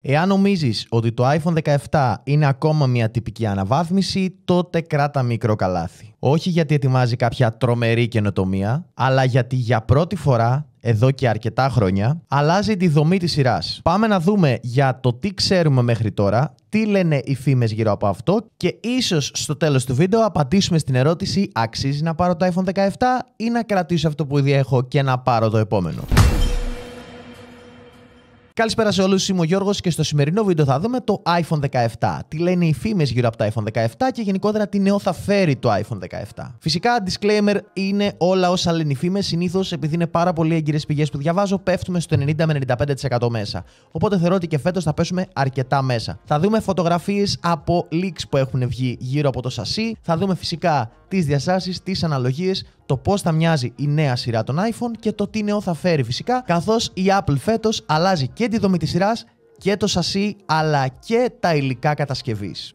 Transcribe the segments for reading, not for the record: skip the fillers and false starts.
Εάν νομίζεις ότι το iPhone 17 είναι ακόμα μια τυπική αναβάθμιση, τότε κράτα μικρό καλάθι. Όχι γιατί ετοιμάζει κάποια τρομερή καινοτομία, αλλά γιατί για πρώτη φορά, εδώ και αρκετά χρόνια, αλλάζει τη δομή της σειράς. Πάμε να δούμε για το τι ξέρουμε μέχρι τώρα, τι λένε οι φήμες γύρω από αυτό και ίσως στο τέλος του βίντεο απαντήσουμε στην ερώτηση: αξίζει να πάρω το iPhone 17 ή να κρατήσω αυτό που ήδη έχω και να πάρω το επόμενο. Καλησπέρα σε όλους, είμαι ο Γιώργος και στο σημερινό βίντεο θα δούμε το iPhone 17. Τι λένε οι φήμες γύρω από το iPhone 17 και γενικότερα τι νέο θα φέρει το iPhone 17. Φυσικά, disclaimer, είναι όλα όσα λένε οι φήμες. Συνήθως, επειδή είναι πάρα πολύ έγκυρες πηγές που διαβάζω, πέφτουμε στο 90 με 95% μέσα. Οπότε θεωρώ ότι και φέτος θα πέσουμε αρκετά μέσα. Θα δούμε φωτογραφίες από leaks που έχουν βγει γύρω από το σασί. Θα δούμε φυσικά τις διαστάσεις, τις αναλογίες, το πώς θα μοιάζει η νέα σειρά των iPhone και το τι νέο θα φέρει φυσικά, καθώς η Apple φέτος αλλάζει και τη δομή της σειράς και το σασί αλλά και τα υλικά κατασκευής.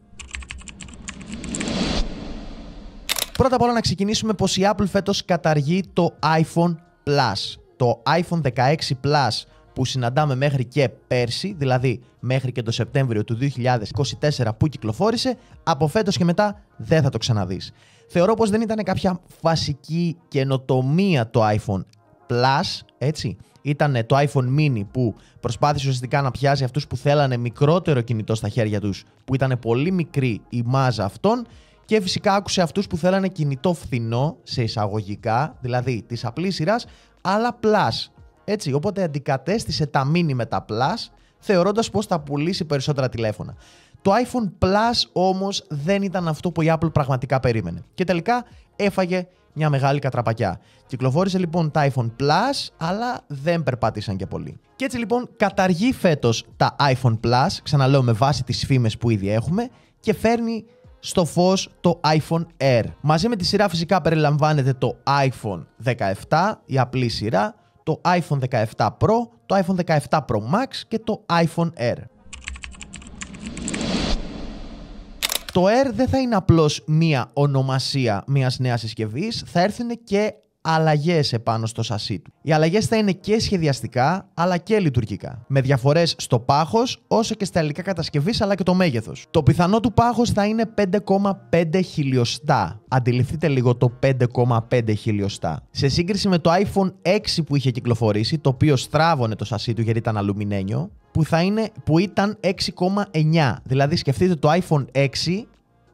Πρώτα απ' όλα να ξεκινήσουμε πως η Apple φέτος καταργεί το iPhone Plus. Το iPhone 16 Plus που συναντάμε μέχρι και πέρσι, δηλαδή μέχρι και το Σεπτέμβριο του 2024 που κυκλοφόρησε, από φέτος και μετά δεν θα το ξαναδείς. Θεωρώ πως δεν ήταν κάποια βασική καινοτομία το iPhone Plus, έτσι. Ήταν το iPhone Mini που προσπάθησε ουσιαστικά να πιάσει αυτούς που θέλανε μικρότερο κινητό στα χέρια τους, που ήταν πολύ μικρή η μάζα αυτών, και φυσικά άκουσε αυτούς που θέλανε κινητό φθηνό, σε εισαγωγικά, δηλαδή της απλής σειράς, αλλά Plus. Έτσι, οπότε αντικατέστησε τα Mini με τα Plus, θεωρώντας πως θα πουλήσει περισσότερα τηλέφωνα. Το iPhone Plus όμως δεν ήταν αυτό που η Apple πραγματικά περίμενε. Και τελικά έφαγε μια μεγάλη κατραπακιά. Κυκλοφόρησε λοιπόν τα iPhone Plus, αλλά δεν περπάτησαν και πολύ. Και έτσι λοιπόν καταργεί φέτος τα iPhone Plus, ξαναλέω με βάση τις φήμες που ήδη έχουμε, και φέρνει στο φως το iPhone Air. Μαζί με τη σειρά φυσικά περιλαμβάνεται το iPhone 17, η απλή σειρά, το iPhone 17 Pro, το iPhone 17 Pro Max και το iPhone Air. Το Air δεν θα είναι απλώς μία ονομασία μιας νέας συσκευής, θα έρθουν και αλλαγές επάνω στο σασί του. Οι αλλαγές θα είναι και σχεδιαστικά αλλά και λειτουργικά, με διαφορές στο πάχος όσο και στα υλικά κατασκευής αλλά και το μέγεθος. Το πιθανό του πάχος θα είναι 5,5 χιλιοστά. Αντιληφθείτε λίγο το 5,5 χιλιοστά. Σε σύγκριση με το iPhone 6 που είχε κυκλοφορήσει, το οποίο στράβωνε το σασί του γιατί ήταν αλουμινένιο, που ήταν 6,9. Δηλαδή σκεφτείτε το iPhone 6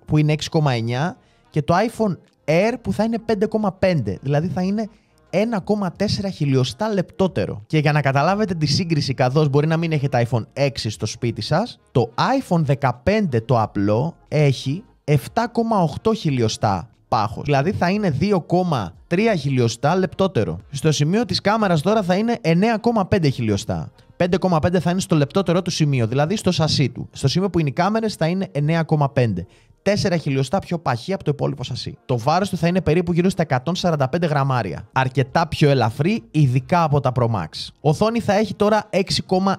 που είναι 6,9 και το iPhone Air που θα είναι 5,5. Δηλαδή θα είναι 1,4 χιλιοστά λεπτότερο. Και για να καταλάβετε τη σύγκριση, καθώς μπορεί να μην έχετε iPhone 6 στο σπίτι σας, το iPhone 15 το απλό έχει 7,8 χιλιοστά πάχος. Δηλαδή θα είναι 2,3 χιλιοστά λεπτότερο. Στο σημείο της κάμερας τώρα θα είναι 9,5 χιλιοστά. 5,5 θα είναι στο λεπτότερο του σημείο, δηλαδή στο σασί του. Στο σημείο που είναι οι κάμερες θα είναι 9,5. 4 χιλιοστά πιο παχύ από το υπόλοιπο σασί. Το βάρος του θα είναι περίπου γύρω στα 145 γραμμάρια. Αρκετά πιο ελαφρύ, ειδικά από τα Pro Max. Οθόνη θα έχει τώρα 6,6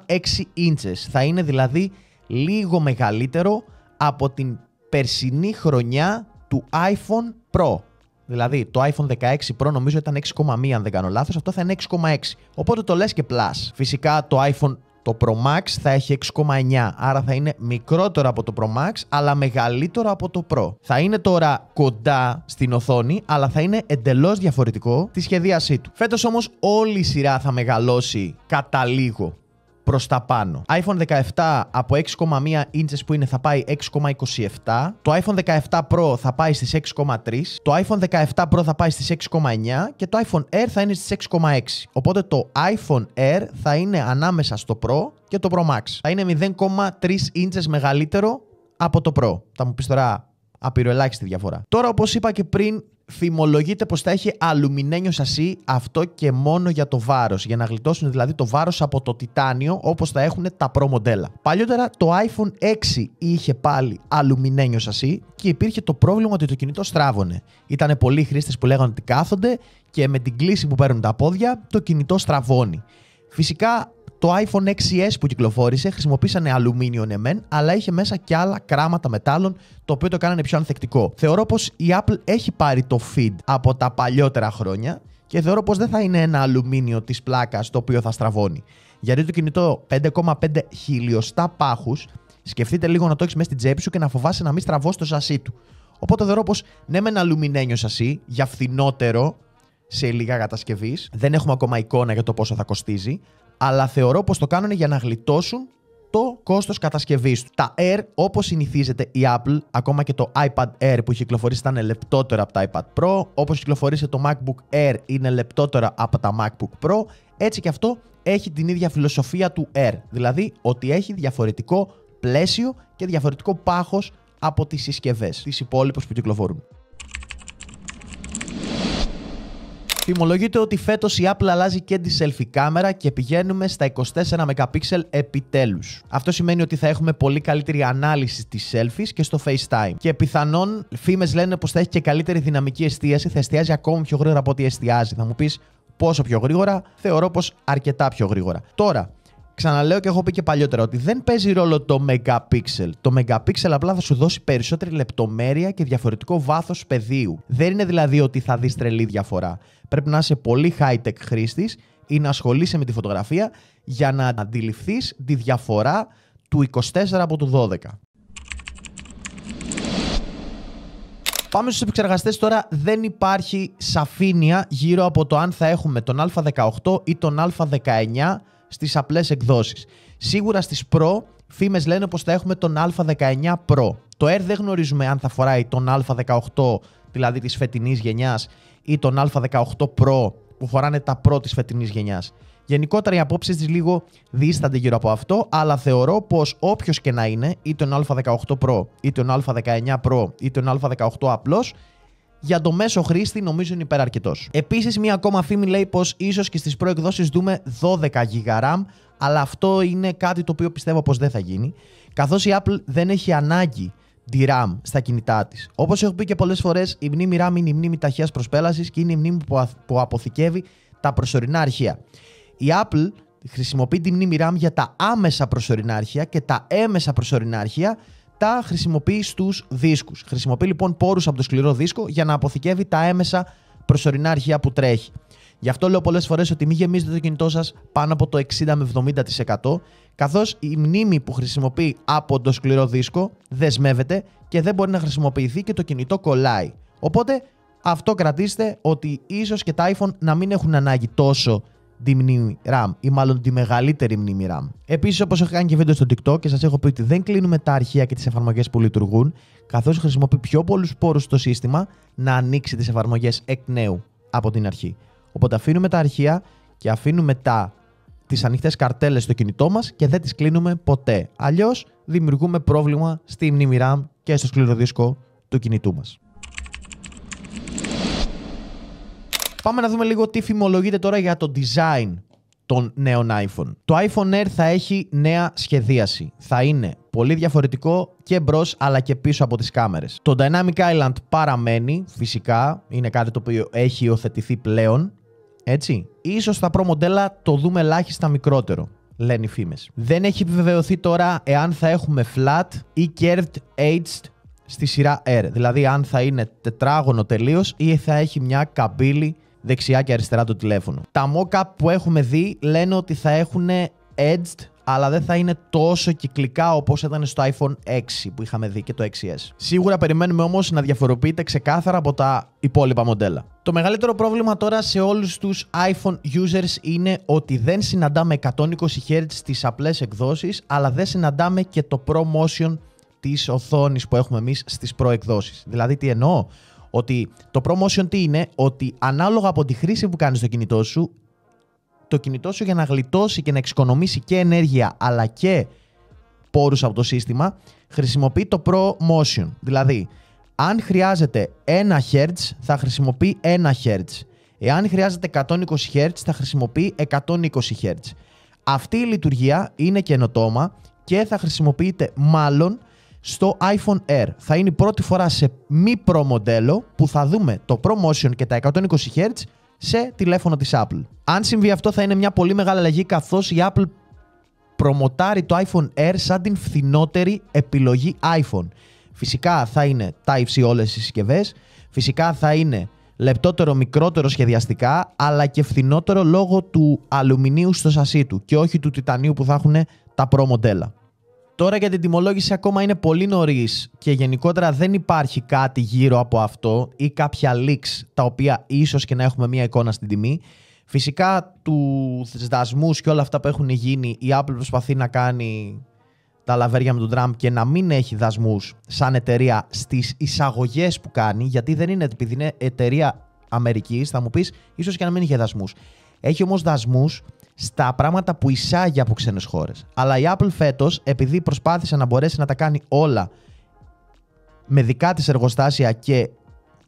inches. Θα είναι δηλαδή λίγο μεγαλύτερο από την περσινή χρονιά του iPhone Pro. Δηλαδή το iPhone 16 Pro νομίζω ήταν 6,1 αν δεν κάνω λάθος, αυτό θα είναι 6,6. Οπότε το λες και Plus. Φυσικά το iPhone το Pro Max θα έχει 6,9, άρα θα είναι μικρότερο από το Pro Max, αλλά μεγαλύτερο από το Pro. Θα είναι τώρα κοντά στην οθόνη, αλλά θα είναι εντελώς διαφορετικό τη σχεδίασή του. Φέτος όμως όλη η σειρά θα μεγαλώσει κατά λίγο προς τα πάνω. iPhone 17 από 6,1 inches που είναι θα πάει 6,27. Το iPhone 17 Pro θα πάει στις 6,3. Το iPhone 17 Pro θα πάει στις 6,9 και το iPhone Air θα είναι στις 6,6. Οπότε το iPhone Air θα είναι ανάμεσα στο Pro και το Pro Max. Θα είναι 0,3 inches μεγαλύτερο από το Pro. Θα μου πεις τώρα απειροελάχιστη διαφορά. Τώρα, όπως είπα και πριν, φημολογείται πως θα έχει αλουμινένιο σασί, αυτό και μόνο για το βάρος, για να γλιτώσουν δηλαδή το βάρος από το τιτάνιο όπως θα έχουν τα Pro μοντέλα. Παλιότερα το iPhone 6 είχε πάλι αλουμινένιο σασί και υπήρχε το πρόβλημα ότι το κινητό στράβωνε. Ήτανε πολλοί χρήστες που λέγανε ότι κάθονται και με την κλίση που παίρνουν τα πόδια το κινητό στραβώνει. Φυσικά το iPhone 6s που κυκλοφόρησε χρησιμοποίησανε αλουμίνιο ναι μεν, αλλά είχε μέσα και άλλα κράματα μετάλλων, το οποίο το κάνανε πιο ανθεκτικό. Θεωρώ πως η Apple έχει πάρει το feed από τα παλιότερα χρόνια και θεωρώ πως δεν θα είναι ένα αλουμίνιο της πλάκας το οποίο θα στραβώνει. Γιατί το κινητό 5,5 χιλιοστά πάχους, σκεφτείτε λίγο να το έχεις μέσα στην τσέπη σου και να φοβάσαι να μην στραβώσει το σασί του. Οπότε θεωρώ πως ναι, με ένα αλουμινένιο σασί για φθηνότερο σε υλικά κατασκευής, δεν έχουμε ακόμα εικόνα για το πόσο θα κοστίζει, αλλά θεωρώ πως το κάνουν για να γλιτώσουν το κόστος κατασκευής του. Τα Air, όπως συνηθίζεται η Apple, ακόμα και το iPad Air που έχει κυκλοφορήσει ήταν λεπτότερα από τα iPad Pro, όπως κυκλοφορήσει το MacBook Air είναι λεπτότερα από τα MacBook Pro, έτσι και αυτό έχει την ίδια φιλοσοφία του Air, δηλαδή ότι έχει διαφορετικό πλαίσιο και διαφορετικό πάχος από τις συσκευές, τις υπόλοιπες που κυκλοφορούν. Φημολογείται ότι φέτος η Apple αλλάζει και τη selfie κάμερα και πηγαίνουμε στα 24 MP επιτέλους. Αυτό σημαίνει ότι θα έχουμε πολύ καλύτερη ανάλυση στις selfies και στο FaceTime. Και πιθανόν φήμες λένε πως θα έχει και καλύτερη δυναμική εστίαση, θα εστιάζει ακόμη πιο γρήγορα από ό,τι εστιάζει. Θα μου πεις πόσο πιο γρήγορα, θεωρώ πως αρκετά πιο γρήγορα. Τώρα, ξαναλέω και έχω πει και παλιότερα ότι δεν παίζει ρόλο το megapixel. Το megapixel απλά θα σου δώσει περισσότερη λεπτομέρεια και διαφορετικό βάθος πεδίου. Δεν είναι δηλαδή ότι θα δεις τρελή διαφορά. Πρέπει να είσαι πολύ high-tech χρήστης ή να ασχολείσαι με τη φωτογραφία για να αντιληφθείς τη διαφορά του 24 από του 12. Πάμε στους επεξεργαστές τώρα. Δεν υπάρχει σαφήνεια γύρω από το αν θα έχουμε τον Α18 ή τον Α19 στις απλές εκδόσεις. Σίγουρα στις Pro, φήμες λένε πως θα έχουμε τον Α19 Pro. Το Air δεν γνωρίζουμε αν θα φοράει τον Α18, δηλαδή της φετινής γενιάς, ή τον Α18 Pro που φοράνε τα Pro της φετινής γενιάς. Γενικότερα οι απόψεις της λίγο δίστανται γύρω από αυτό, αλλά θεωρώ πως όποιος και να είναι, ή τον Α18 Pro, ή τον Α19 Pro, ή τον Α18 απλώς, για το μέσο χρήστη νομίζω είναι υπεραρκετός. Επίσης, μία ακόμα φήμη λέει πως ίσως και στις προεκδόσεις δούμε 12 GB RAM, αλλά αυτό είναι κάτι το οποίο πιστεύω πως δεν θα γίνει, καθώς η Apple δεν έχει ανάγκη DRAM στα κινητά της. Όπως έχω πει και πολλές φορές, η μνήμη RAM είναι η μνήμη ταχείας προσπέλασης και είναι η μνήμη που αποθηκεύει τα προσωρινά αρχεία. Η Apple χρησιμοποιεί τη μνήμη RAM για τα άμεσα προσωρινά αρχεία και τα έμεσα προσωρινά αρχεία τα χρησιμοποιεί στους δίσκους. Χρησιμοποιεί λοιπόν πόρους από το σκληρό δίσκο για να αποθηκεύει τα έμεσα προσωρινά αρχεία που τρέχει. Γι' αυτό λέω πολλές φορές ότι μην γεμίζετε το κινητό σας πάνω από το 60 με 70%, καθώς η μνήμη που χρησιμοποιεί από το σκληρό δίσκο δεσμεύεται και δεν μπορεί να χρησιμοποιηθεί και το κινητό κολλάει. Οπότε αυτό κρατήστε, ότι ίσως και τα iPhone να μην έχουν ανάγκη τόσο τη μνήμη RAM ή μάλλον τη μεγαλύτερη μνήμη RAM. Επίσης, όπως έχω κάνει και βίντεο στο TikTok και σας έχω πει ότι δεν κλείνουμε τα αρχεία και τις εφαρμογές που λειτουργούν, καθώς χρησιμοποιεί πιο πολλούς πόρους στο σύστημα να ανοίξει τις εφαρμογές εκ νέου από την αρχή. Οπότε αφήνουμε τα αρχεία και αφήνουμε τις ανοιχτές καρτέλες στο κινητό μας και δεν τις κλείνουμε ποτέ. Αλλιώς δημιουργούμε πρόβλημα στη μνήμη RAM και στο σκληρό δίσκο του κινητού μας. Πάμε να δούμε λίγο τι φημολογείται τώρα για το design των νέων iPhone. Το iPhone Air θα έχει νέα σχεδίαση. Θα είναι πολύ διαφορετικό και μπρος αλλά και πίσω από τις κάμερες. Το Dynamic Island παραμένει, φυσικά, είναι κάτι το οποίο έχει υιοθετηθεί πλέον. Έτσι. Ίσως στα Pro μοντέλα το δούμε ελάχιστα μικρότερο, λένε οι φήμες. Δεν έχει επιβεβαιωθεί τώρα εάν θα έχουμε flat ή curved edged στη σειρά Air. Δηλαδή αν θα είναι τετράγωνο τελείως ή θα έχει μια καμπύλη δεξιά και αριστερά το τηλέφωνο. Τα mock-up που έχουμε δει λένε ότι θα έχουν edged, αλλά δεν θα είναι τόσο κυκλικά όπως ήταν στο iPhone 6 που είχαμε δει και το 6S. Σίγουρα περιμένουμε όμως να διαφοροποιείται ξεκάθαρα από τα υπόλοιπα μοντέλα. Το μεγαλύτερο πρόβλημα τώρα σε όλους τους iPhone users είναι ότι δεν συναντάμε 120 Hz στις απλές εκδόσεις, αλλά δεν συναντάμε και το ProMotion της οθόνης που έχουμε εμείς στις Pro εκδόσεις. Δηλαδή τι εννοώ? Ότι το ProMotion τι είναι? Ότι ανάλογα από τη χρήση που κάνεις στο κινητό σου, το κινητό σου για να γλιτώσει και να εξοικονομήσει και ενέργεια αλλά και πόρους από το σύστημα, χρησιμοποιεί το ProMotion. Δηλαδή, αν χρειάζεται 1 Hz θα χρησιμοποιεί 1 Hz. Εάν χρειάζεται 120 Hz θα χρησιμοποιεί 120 Hz. Αυτή η λειτουργία είναι καινοτόμα και θα χρησιμοποιείται μάλλον στο iPhone Air. Θα είναι η πρώτη φορά σε μη Pro μοντέλο που θα δούμε το ProMotion και τα 120 Hz σε τηλέφωνο της Apple. Αν συμβεί αυτό θα είναι μια πολύ μεγάλη αλλαγή, καθώς η Apple προμοτάρει το iPhone Air σαν την φθηνότερη επιλογή iPhone. Φυσικά θα είναι Type-C όλες οι συσκευές, φυσικά θα είναι λεπτότερο, μικρότερο σχεδιαστικά, αλλά και φθηνότερο λόγω του αλουμινίου στο σασί του και όχι του τιτανίου που θα έχουν τα Pro μοντέλα. Τώρα για την τιμολόγηση ακόμα είναι πολύ νωρίς και γενικότερα δεν υπάρχει κάτι γύρω από αυτό ή κάποια leaks τα οποία ίσως και να έχουμε μία εικόνα στην τιμή. Φυσικά τους δασμούς και όλα αυτά που έχουν γίνει, η Apple προσπαθεί να κάνει τα λαβέρια με τον Trump και να μην έχει δασμούς σαν εταιρεία στις εισαγωγές που κάνει, γιατί δεν είναι, επειδή είναι εταιρεία Αμερικής, θα μου πεις ίσως και να μην είχε δασμούς. Έχει όμως δασμούς στα πράγματα που εισάγει από ξένες χώρες. Αλλά η Apple φέτος, επειδή προσπάθησε να μπορέσει να τα κάνει όλα με δικά της εργοστάσια και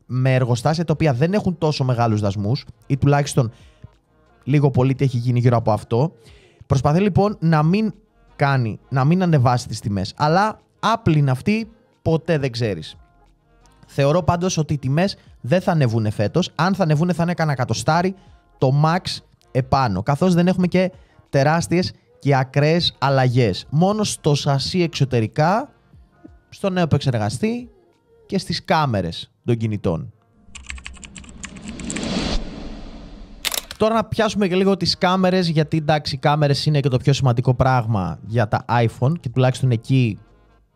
με εργοστάσια τα οποία δεν έχουν τόσο μεγάλους δασμούς, ή τουλάχιστον λίγο πολύ τι έχει γίνει γύρω από αυτό, προσπαθεί λοιπόν να μην ανεβάσει τις τιμές. Αλλά Apple είναι αυτή, ποτέ δεν ξέρεις. Θεωρώ πάντως ότι οι τιμές δεν θα ανεβούν φέτος. Αν θα ανεβούν θα είναι κανένα εκατοστάρι το max επάνω, καθώς δεν έχουμε και τεράστιες και ακραίες αλλαγές. Μόνο στο σασί εξωτερικά, στο νέο επεξεργαστή και στις κάμερες των κινητών. Τώρα να πιάσουμε και λίγο τις κάμερες, γιατί εντάξει, οι κάμερες είναι και το πιο σημαντικό πράγμα για τα iPhone και τουλάχιστον εκεί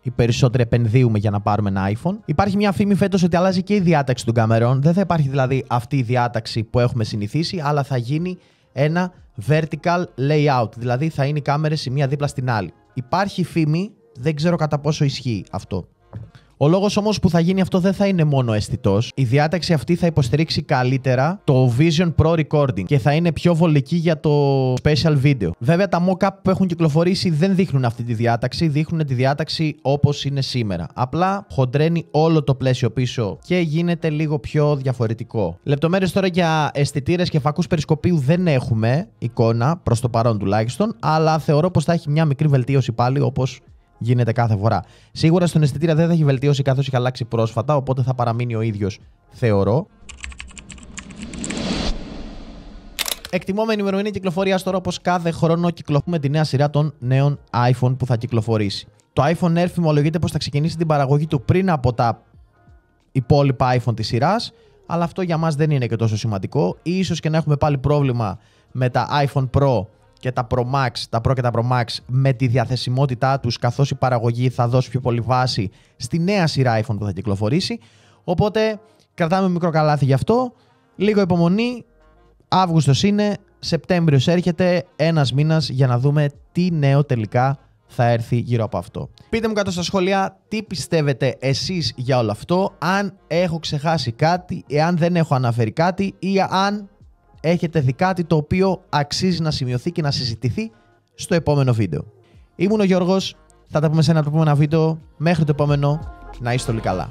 οι περισσότεροι επενδύουμε για να πάρουμε ένα iPhone. Υπάρχει μια φήμη φέτος ότι αλλάζει και η διάταξη των κάμερων. Δεν θα υπάρχει δηλαδή αυτή η διάταξη που έχουμε συνηθίσει, αλλά θα γίνει ένα vertical layout, δηλαδή θα είναι οι κάμερες η μία δίπλα στην άλλη. Υπάρχει φήμη, δεν ξέρω κατά πόσο ισχύει αυτό. Ο λόγος όμως που θα γίνει αυτό δεν θα είναι μόνο αισθητός. Η διάταξη αυτή θα υποστηρίξει καλύτερα το Vision Pro Recording και θα είναι πιο βολική για το Special Video. Βέβαια τα mock-up που έχουν κυκλοφορήσει δεν δείχνουν αυτή τη διάταξη, δείχνουν τη διάταξη όπως είναι σήμερα. Απλά χοντρένει όλο το πλαίσιο πίσω και γίνεται λίγο πιο διαφορετικό. Λεπτομέρειες τώρα για αισθητήρες και φακούς περισκοπίου δεν έχουμε εικόνα, προς το παρόν τουλάχιστον, αλλά θεωρώ πως θα έχει μια μικρή βελτίωση πάλι όπως γίνεται κάθε φορά. Σίγουρα στον αισθητήρα δεν θα έχει βελτίωση καθώς έχει αλλάξει πρόσφατα, οπότε θα παραμείνει ο ίδιος, θεωρώ. Εκτιμόμενη ημερομηνία κυκλοφορίας τώρα, όπως κάθε χρόνο κυκλοφορούμε τη νέα σειρά των νέων iPhone που θα κυκλοφορήσει. Το iPhone Air φημολογείται πως θα ξεκινήσει την παραγωγή του πριν από τα υπόλοιπα iPhone της σειράς, αλλά αυτό για μας δεν είναι και τόσο σημαντικό. Ίσως και να έχουμε πάλι πρόβλημα με τα iPhone Pro και τα Pro Max, τα Pro και τα Pro Max με τη διαθεσιμότητά τους, καθώς η παραγωγή θα δώσει πιο πολύ βάση στη νέα σειρά iPhone που θα κυκλοφορήσει. Οπότε κρατάμε μικρό καλάθι γι' αυτό. Λίγο υπομονή. Αύγουστος είναι, Σεπτέμβριος έρχεται, ένας μήνας για να δούμε τι νέο τελικά θα έρθει γύρω από αυτό. Πείτε μου κάτω στα σχόλια τι πιστεύετε εσείς για όλο αυτό, αν έχω ξεχάσει κάτι, εάν δεν έχω αναφέρει κάτι ή αν έχετε δει κάτι το οποίο αξίζει να σημειωθεί και να συζητηθεί στο επόμενο βίντεο. Ήμουν ο Γιώργος, θα τα πούμε σε ένα από τα επόμενα βίντεο. Μέχρι το επόμενο, να είστε όλοι καλά.